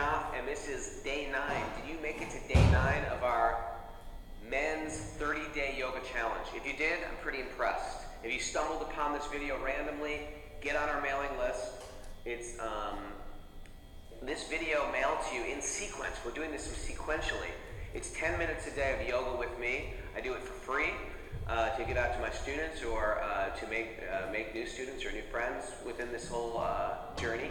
enough, and this is day 9. Did you make it to day 9 of our men's 30-day yoga challenge? If you did, I'm pretty impressed. If you stumbled upon this video randomly, get on our mailing list. It's this video mailed to you in sequence. We're doing this sequentially. It's 10 minutes a day of yoga with me. I do it for free to give out to my students or to make new students or new friends within this whole journey.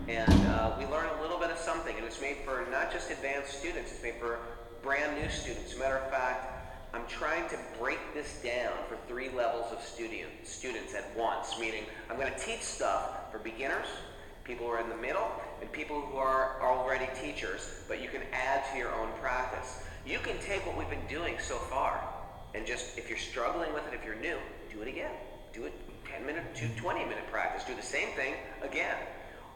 And we learn a little bit of something, and it's made for not just advanced students, it's made for brand new students. As a matter of fact, I'm trying to break this down for 3 levels of students at once, meaning I'm going to teach stuff for beginners, people who are in the middle, and people who are already teachers, but you can add to your own practice. You can take what we've been doing so far, and just, if you're struggling with it, if you're new, do it again. Do it 10-minute to 20-minute practice. Do the same thing again.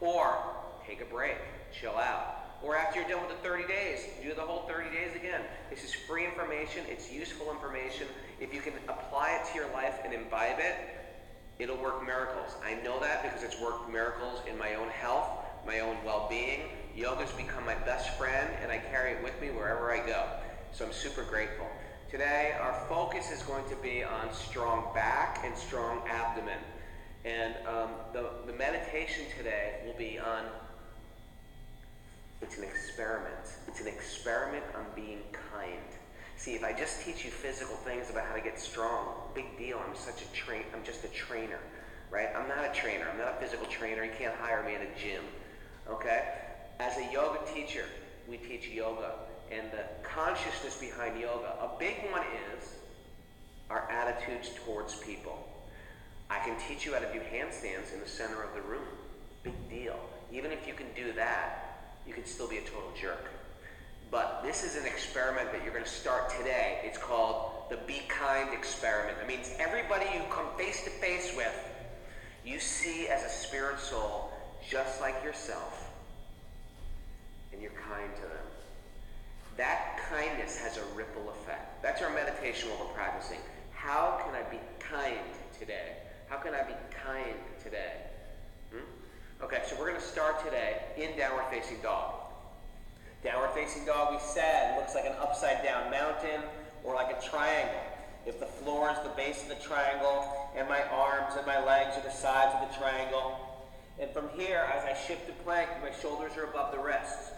Or take a break, chill out. Or after you're done with the 30 days, do the whole 30 days again. This is free information, it's useful information. If you can apply it to your life and imbibe it, it'll work miracles. I know that because it's worked miracles in my own health, my own well-being. Yoga's become my best friend, and I carry it with me wherever I go. So I'm super grateful. Today, our focus is going to be on strong back and strong abdomen. And the meditation today will be on, it's an experiment. It's an experiment on being kind. See, if I just teach you physical things about how to get strong, big deal. I'm just a trainer, right? I'm not a trainer. I'm not a physical trainer. You can't hire me in a gym, okay? As a yoga teacher, we teach yoga. And the consciousness behind yoga, a big one is our attitudes towards people. I can teach you how to do handstands in the center of the room. Big deal. Even if you can do that, you can still be a total jerk. But this is an experiment that you're going to start today. It's called the Be Kind experiment. That means everybody you come face to face with, you see as a spirit soul just like yourself, and you're kind to them. That kindness has a ripple effect. That's our meditation what we're practicing. How can I be kind today? How can I be kind today? Okay, so we're going to start today in downward facing dog. Downward facing dog, we said, looks like an upside down mountain or like a triangle. If the floor is the base of the triangle and my arms and my legs are the sides of the triangle. And from here, as I shift to plank, my shoulders are above the wrists.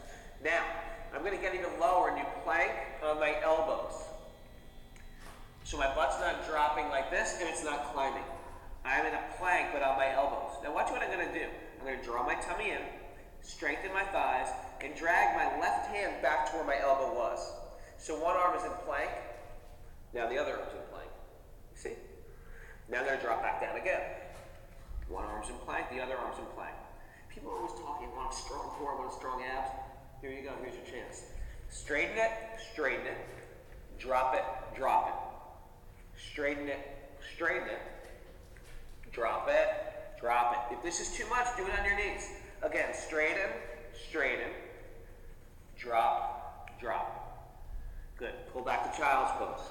Now, I'm going to get even lower and do plank on my elbows. So my butt's not dropping like this and it's not climbing. I'm in a plank but on my elbows. Now watch what I'm going to do. I'm going to draw my tummy in, strengthen my thighs, and drag my left hand back to where my elbow was. So one arm is in plank, now the other arm's in plank. See? Now I'm going to drop back down again. One arm's in plank, the other arm's in plank. People are always talking, I want a strong core, I want a strong abs. Here you go, here's your chance. Straighten it, drop it, drop it. Straighten it, drop it, drop it. If this is too much, do it on your knees. Again, straighten, drop, drop. Good, pull back to child's pose.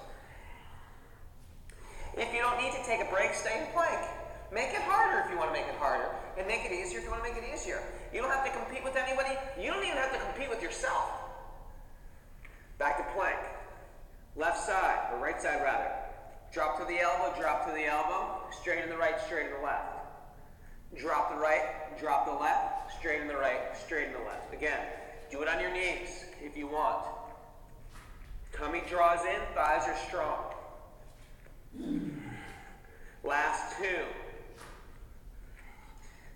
If you don't need to take a break, stay in plank. Make it harder if you want to make it harder, and make it easier if you want to make it easier. You don't have to compete with anybody. You don't even have to compete with yourself. Back to plank. Left side, or right side rather. Drop to the elbow, straighten the right, straighten the left. Drop the right, drop the left, straighten the right, straighten the left. Again, do it on your knees if you want. Tummy draws in, thighs are strong. Last 2.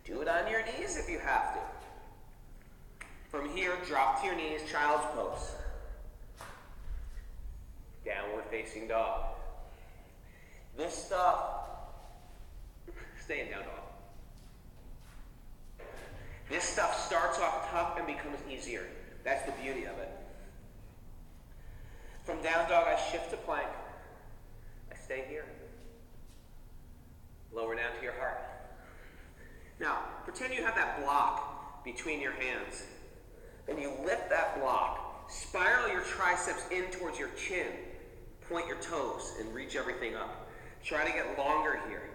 Do it on your knees if you have to. From here, drop to your knees, child's pose. Downward facing dog. This stuff, stay in down dog. This stuff starts off tough and becomes easier. That's the beauty of it. From down dog, I shift to plank. I stay here. Lower down to your heart. Now, pretend you have that block between your hands. And you lift that block. Spiral your triceps in towards your chin. Point your toes and reach everything up. Try to get longer here.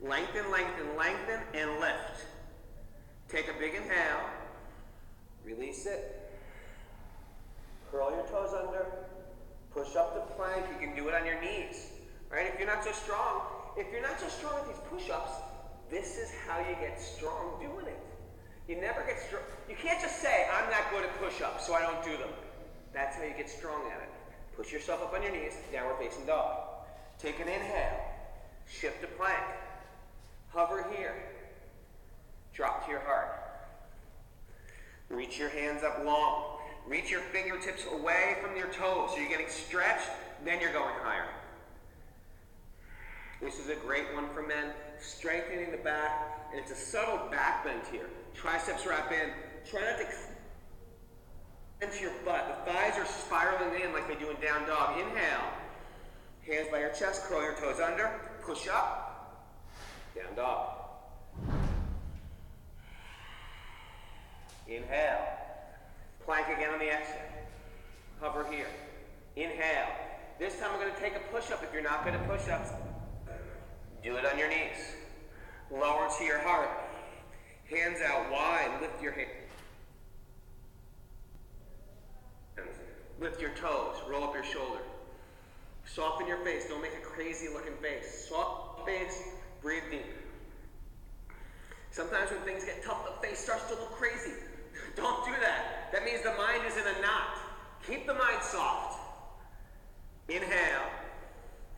Lengthen, and lift. Take a big inhale. Push up to plank. You can do it on your knees, right? If you're not so strong at these push-ups, this is how you get strong doing it. You never get strong. You can't just say, I'm not good at push-ups, so I don't do them. That's how you get strong at it. Push yourself up on your knees, downward facing dog. Take an inhale. Shift to plank. Hover here. Drop to your heart. Reach your hands up long. Reach your fingertips away from your toes. So you're getting stretched, then you're going higher. This is a great one for men. Strengthening the back, and it's a subtle back bend here. Triceps wrap in. Try not to into your butt. The thighs are spiraling in like they do in down dog. Inhale. Hands by your chest, curl your toes under. Push up. Down dog. Inhale. Plank again on the exhale. Hover here. Inhale. This time we're going to take a push-up. If you're not good at push-ups, do it on your knees. Lower to your heart. Hands out wide. Lift your hands. Lift your toes. Roll up your shoulder. Soften your face. Don't make a crazy looking face. Soft face. Breathe deep. Sometimes when things get tough, the face starts to look crazy. Don't do that. That means the mind is in a knot. Keep the mind soft. Inhale.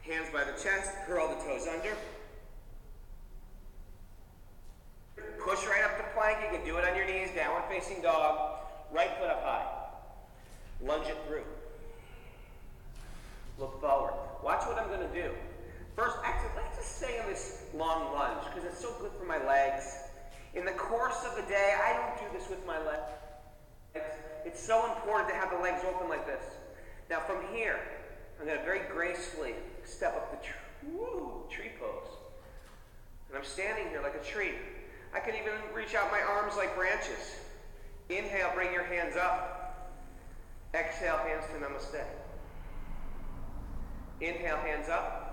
Hands by the chest. Curl the toes under. Push right up to plank. You can do it on your knees. Downward facing dog. Right foot up high. Lunge it through. Look forward. Watch what I'm going to do. First, actually, let's just stay in this long lunge because it's so good for my legs. In the course of the day, I don't do this with my legs. It's so important to have the legs open like this. Now from here, I'm going to very gracefully step up the tree pose. And I'm standing here like a tree. I can even reach out my arms like branches. Inhale, bring your hands up. Exhale, hands to namaste. Inhale, hands up.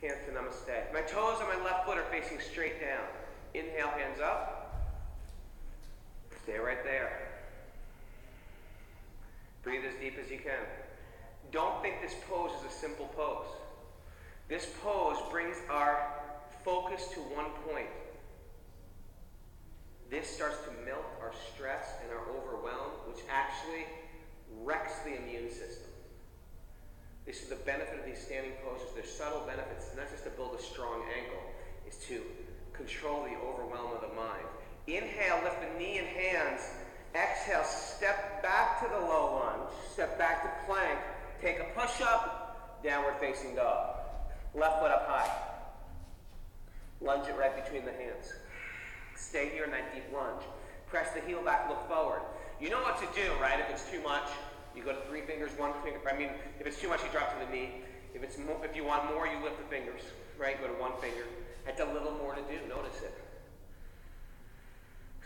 Hands to namaste. My toes on my left foot are facing straight down. Inhale, hands up. Stay right there. Breathe as deep as you can. Don't think this pose is a simple pose. This pose brings our focus to one point. This starts to melt our stress and our overwhelm, which actually wrecks the immune system. This is the benefit of these standing poses. There's subtle benefits. It's not just to build a strong ankle. It's to control the overwhelm of the mind. Inhale, lift the knee and hands. Exhale, step back to the low lunge. Step back to plank. Take a push-up. Downward facing dog. Left foot up high. Lunge it right between the hands. Stay here in that deep lunge. Press the heel back, look forward. You know what to do, right? If it's too much, you go to 3 fingers, 1 finger. If it's too much, you drop to the knee. If you want more, you lift the fingers, right? Go to 1 finger. That's a little more to do. Notice it.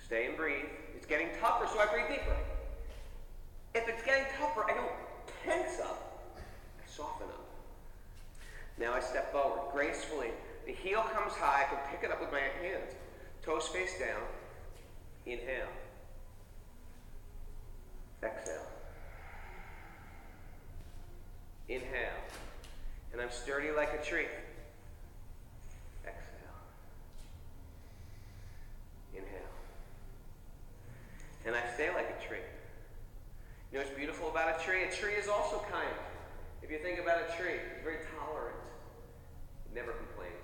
Stay and breathe. It's getting tougher, so I breathe deeper. If it's getting tougher, I don't tense up. I soften up. Now I step forward gracefully. The heel comes high. I can pick it up with my hands. Toes face down. Inhale. Exhale. Inhale. And I'm sturdy like a tree. Exhale. Inhale. And I stay like a tree. You know what's beautiful about a tree? A tree is also kind. If you think about a tree, it's very tolerant. It never complains.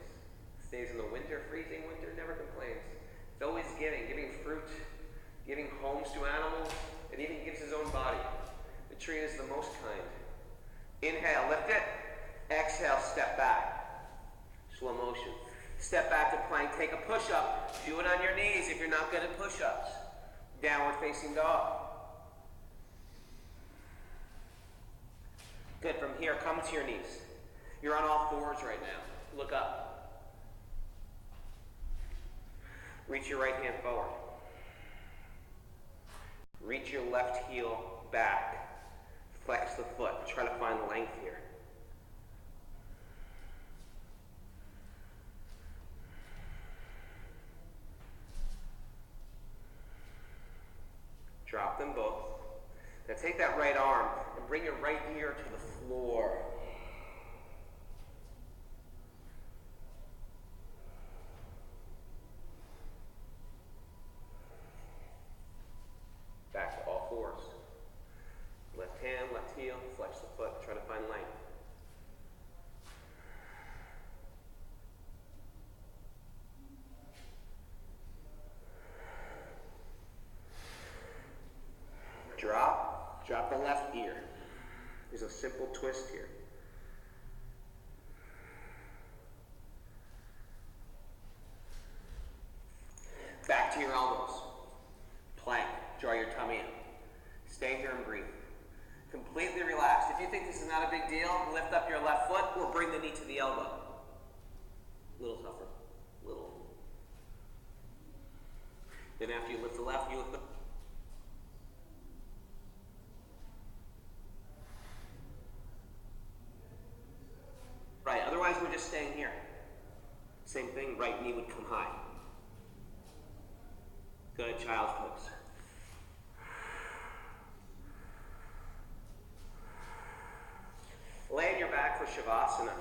Stays in the winter, freezing winter, never complains. It's always giving fruit, giving homes to animals. It even gives his own body. The tree is the most kind. Inhale, lift it. Exhale, step back. Slow motion. Step back to plank, take a push-up. Do it on your knees if you're not good at push-ups. Downward facing dog. Good, from here, come to your knees. You're on all fours right now. Look up. Reach your right hand forward. Reach your left heel back. Flex the foot. Try to find length here. Drop them both. Now take that right arm and bring your right ear to the floor. Back to all fours. Left hand, left heel, flex the foot, try to find length. Drop the left ear. There's a simple twist here. Back to your elbows. Plank. Draw your tummy in. Stay here and breathe. Completely relaxed. If you think this is not a big deal, lift up your left foot or bring the knee to the elbow. A little tougher. Little. Then after you lift the left, you lift the right. Otherwise, we're just staying here. Same thing, right knee would come high. Good, child's pose. Lay on your back for Shavasana.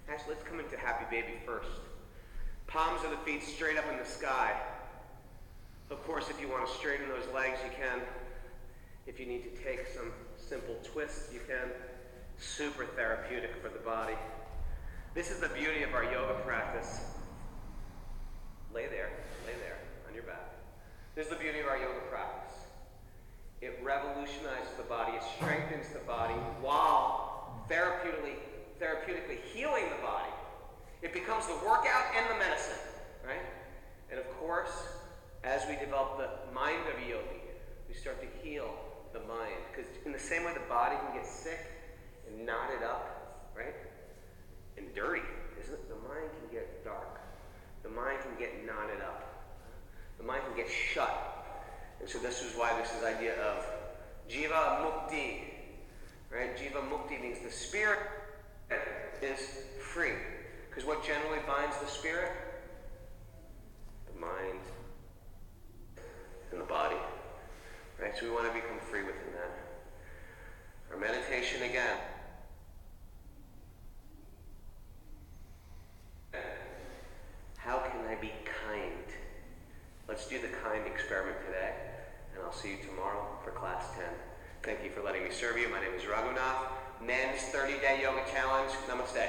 Actually, let's come into Happy Baby first. Palms of the feet straight up in the sky. Of course, if you want to straighten those legs, you can. If you need to take some simple twists, you can. Super therapeutic for the body. This is the beauty of our yoga practice. Lay there on your back. This is the beauty of our yoga practice. It revolutionizes the body, it strengthens the body while therapeutically healing the body. It becomes the workout and the medicine, right? And of course, as we develop the mind of a yogi, we start to heal the mind. Because in the same way the body can get sick and knotted up, right? And dirty, isn't it? The mind can get dark. The mind can get knotted up. The mind can get shut. And so this is why this is the idea of Jiva Mukti, right? Jiva Mukti means the spirit is free. Because what generally binds the spirit? The mind and the body, right? So we want to become free within that. Our meditation again. How can I be kind? Let's do the kind experiment today, and I'll see you tomorrow for class 10. Thank you for letting me serve you. My name is Raghunath. Men's 30-day yoga challenge. Namaste.